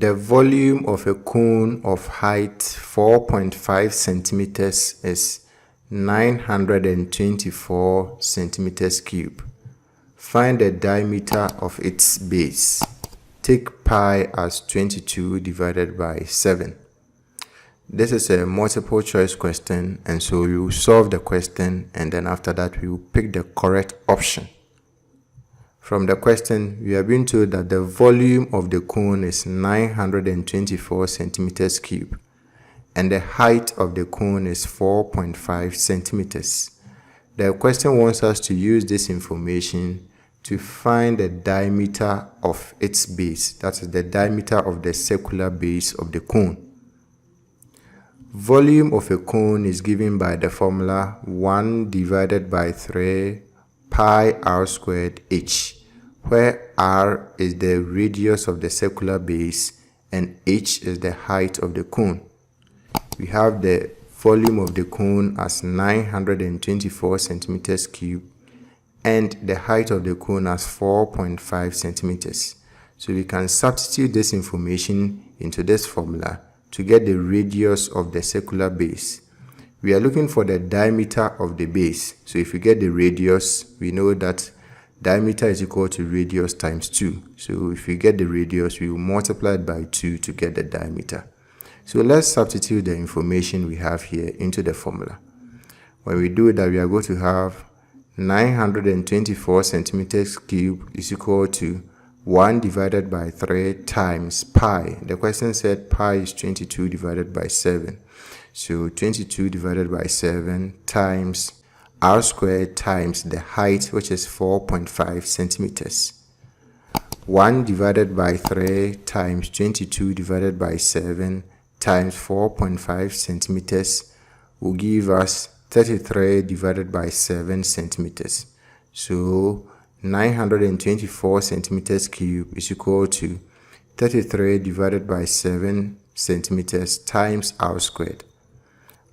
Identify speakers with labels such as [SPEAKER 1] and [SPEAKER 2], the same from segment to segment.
[SPEAKER 1] The volume of a cone of height 4.5 centimeters is 924 centimeters cube. Find the diameter of its base. Take pi as 22 divided by 7. This is a multiple choice question, and so we will solve the question, and then after that we will pick the correct option. From the question, we have been told that the volume of the cone is 924 centimeters cube, and the height of the cone is 4.5 centimeters. The question wants us to use this information to find the diameter of its base, that is the diameter of the circular base of the cone. Volume of a cone is given by the formula 1 divided by 3 pi r squared h, where r is the radius of the circular base and h is the height of the cone. We have the volume of the cone as 924 centimeters cube and the height of the cone as 4.5 centimeters. So we can substitute this information into this formula to get the radius of the circular base. We are looking for the diameter of the base. So if we get the radius, we know that diameter is equal to radius times 2. So if we get the radius, we will multiply it by 2 to get the diameter. So let's substitute the information we have here into the formula. When we do that, we are going to have 924 centimeters cube is equal to 1 divided by 3 times pi. The question said pi is 22 divided by 7. So 22 divided by 7 times r squared times the height, which is 4.5 centimeters. 1 divided by 3 times 22 divided by 7 times 4.5 centimeters will give us 33 divided by 7 centimeters. So 924 centimeters cube is equal to 33 divided by 7 centimeters times r squared.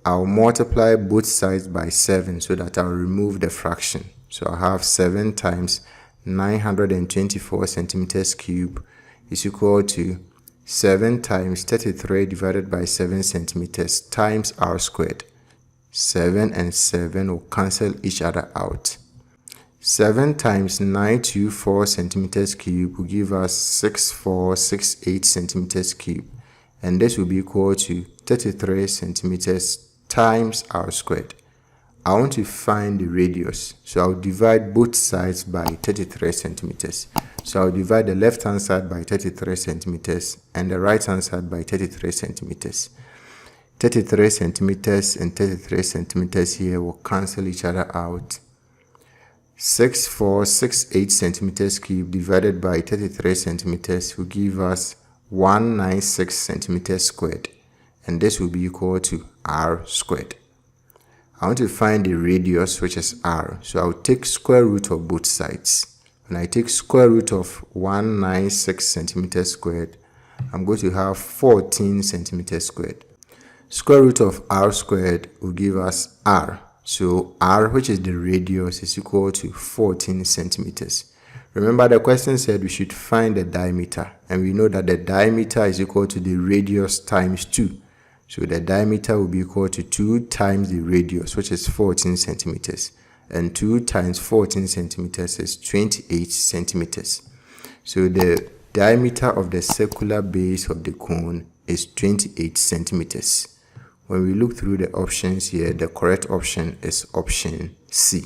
[SPEAKER 1] I'll multiply both sides by 7 so that I'll remove the fraction. So I'll have 7 times 924 centimeters cube is equal to 7 times 33 divided by 7 centimeters times r squared. 7 and 7 will cancel each other out. 7 times 924 centimeters cube will give us 6468 centimeters cube, and this will be equal to 33 centimeters times r squared. I want to find the radius, so I'll divide both sides by 33 centimeters. So I'll divide the left hand side by 33 centimeters and the right hand side by 33 centimeters. 33 centimeters and 33 centimeters here will cancel each other out. 6468 centimeters cube divided by 33 centimeters will give us 196 centimeters squared, and this will be equal to r squared. I want to find the radius, which is r, so I'll take square root of both sides. When I take square root of 196 centimeters squared, I'm going to have 14 centimeters squared. Square root of r squared will give us r. So r, which is the radius, is equal to 14 centimeters. Remember, the question said we should find the diameter, and we know that the diameter is equal to the radius times 2. So the diameter will be equal to 2 times the radius, which is 14 centimeters. And 2 times 14 centimeters is 28 centimeters. So the diameter of the circular base of the cone is 28 centimeters. When we look through the options here, the correct option is option C.